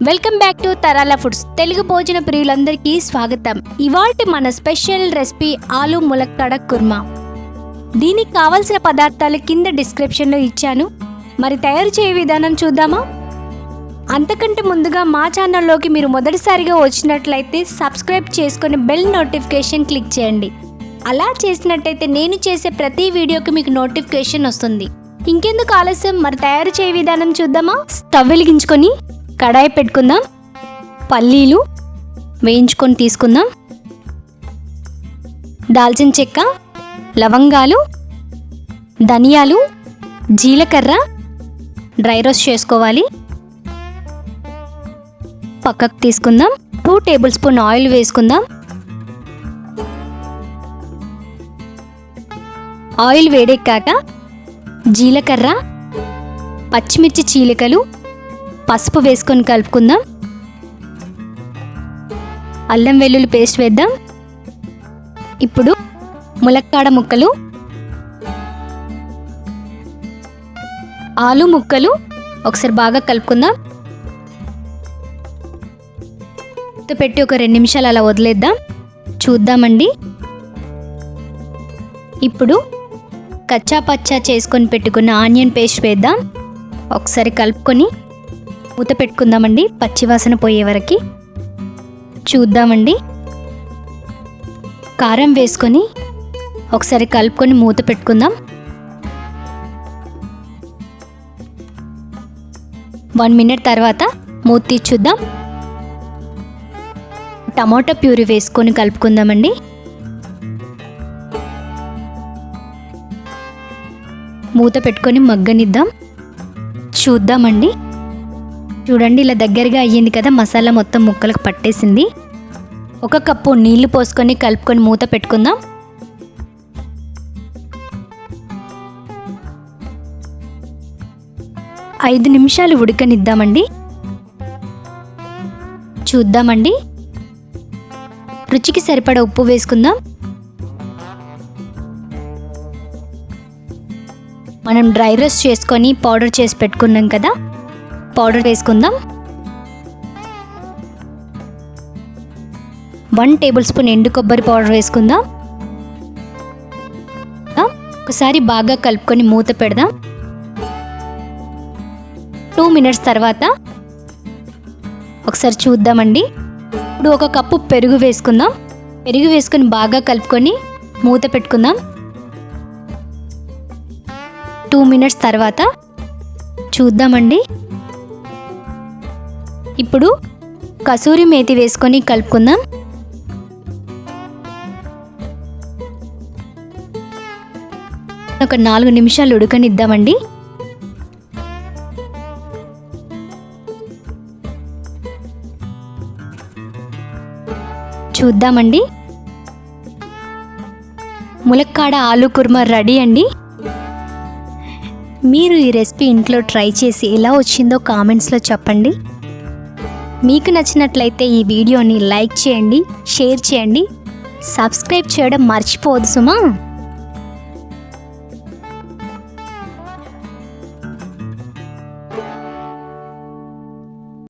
Welcome back to Tarala foods. Telugu భోజన ప్రియులందరికీ స్వాగతం. ఇవాల్టి మన స్పెషల్ రెసిపీ ఆలు ములక్కడ కుర్మా. దీనికి కావాల్సిన పదార్థాలు కింద డిస్క్రిప్షన్లో ఇచ్చాను. మరి తయారు చేయ విధానం చూద్దామా? అంతకంటే ముందుగా మా ఛానల్లోకి మీరు మొదటిసారిగా వచ్చినట్లయితే సబ్స్క్రైబ్ చేసుకొని బెల్ నోటిఫికేషన్ క్లిక్ చేయండి. అలా చేసినట్టయితే నేను చేసే ప్రతి వీడియోకి మీకు నోటిఫికేషన్ వస్తుంది. ఇంకెందుకు ఆలస్యం, మరి తయారు చేయ విధానం చూద్దామా? స్టవ్ వెలిగించుకొని కడాయి పెట్టుకుందాం. పల్లీలు వేయించుకొని తీసుకుందాం. దాల్చిన చెక్క, లవంగాలు, ధనియాలు, జీలకర్ర డ్రై రోస్ట్ చేసుకోవాలి. పక్కకు తీసుకుందాం. 2 టేబుల్ స్పూన్ ఆయిల్ వేసుకుందాం. ఆయిల్ వేడెక్కాక జీలకర్ర, పచ్చిమిర్చి చీలికలు, పసుపు వేసుకొని కలుపుకుందాం. అల్లం వెల్లుల్లి పేస్ట్ వేద్దాం. ఇప్పుడు ములక్కాడ ముక్కలు, ఆలు ముక్కలు ఒకసారి బాగా కలుపుకుందాం. పెట్టి ఒక 2 నిమిషాలు అలా వదిలేద్దాం. చూద్దామండి. ఇప్పుడు కచ్చా పచ్చా చేసుకొని పెట్టుకున్న ఆనియన్ పేస్ట్ వేద్దాం. ఒకసారి కలుపుకొని మూత పెట్టుకుందామండి, పచ్చివాసన పోయే వరకు. చూద్దామండి. కారం వేసుకొని ఒకసారి కలుపుకొని మూత పెట్టుకుందాం. 1 మినిట్ తర్వాత మూత తీసి చూద్దాం. టమాటా ప్యూరీ వేసుకొని కలుపుకుందామండి. మూత పెట్టుకొని మగ్గనిద్దాం. చూద్దామండి. చూడండి, ఇలా దగ్గరగా అయ్యింది కదా. మసాలా మొత్తం ముక్కలకు పట్టేసింది. 1 కప్పు నీళ్లు పోసుకొని కలుపుకొని మూత పెట్టుకుందాం. ఐదు నిమిషాలు ఉడకనిద్దామండి. చూద్దామండి. రుచికి సరిపడా ఉప్పు వేసుకుందాం. మనం డ్రై రోస్ట్ చేసుకొని పౌడర్ చేసి పెట్టుకున్నాం కదా, పౌడర్ వేసుకుందాం. 1 టేబుల్ స్పూన్ ఎండు కొబ్బరి పౌడర్ వేసుకుందాం. ఒకసారి బాగా కలుపుకొని మూత పెడదాం. 2 మినిట్స్ తర్వాత ఒకసారి చూద్దామండి. ఇప్పుడు 1 కప్పు పెరుగు వేసుకుందాం. పెరుగు వేసుకొని బాగా కలుపుకొని మూత పెట్టుకుందాం. 2 మినిట్స్ తర్వాత చూద్దామండి. ఇప్పుడు కసూరి మేతి వేసుకొని కలుపుకుందాం. ఒక 4 నిమిషాలు ఉడకనిద్దామండి. చూద్దామండి. ములక్కాడ ఆలు కుర్మా రెడీ అండి. మీరు ఈ రెసిపీ ఇంట్లో ట్రై చేసి ఎలా వచ్చిందో కామెంట్స్లో చెప్పండి. మీకు నచ్చినట్లయితే ఈ వీడియోని లైక్ చేయండి, షేర్ చేయండి, సబ్స్క్రైబ్ చేయడం మర్చిపోవద్దు సుమా.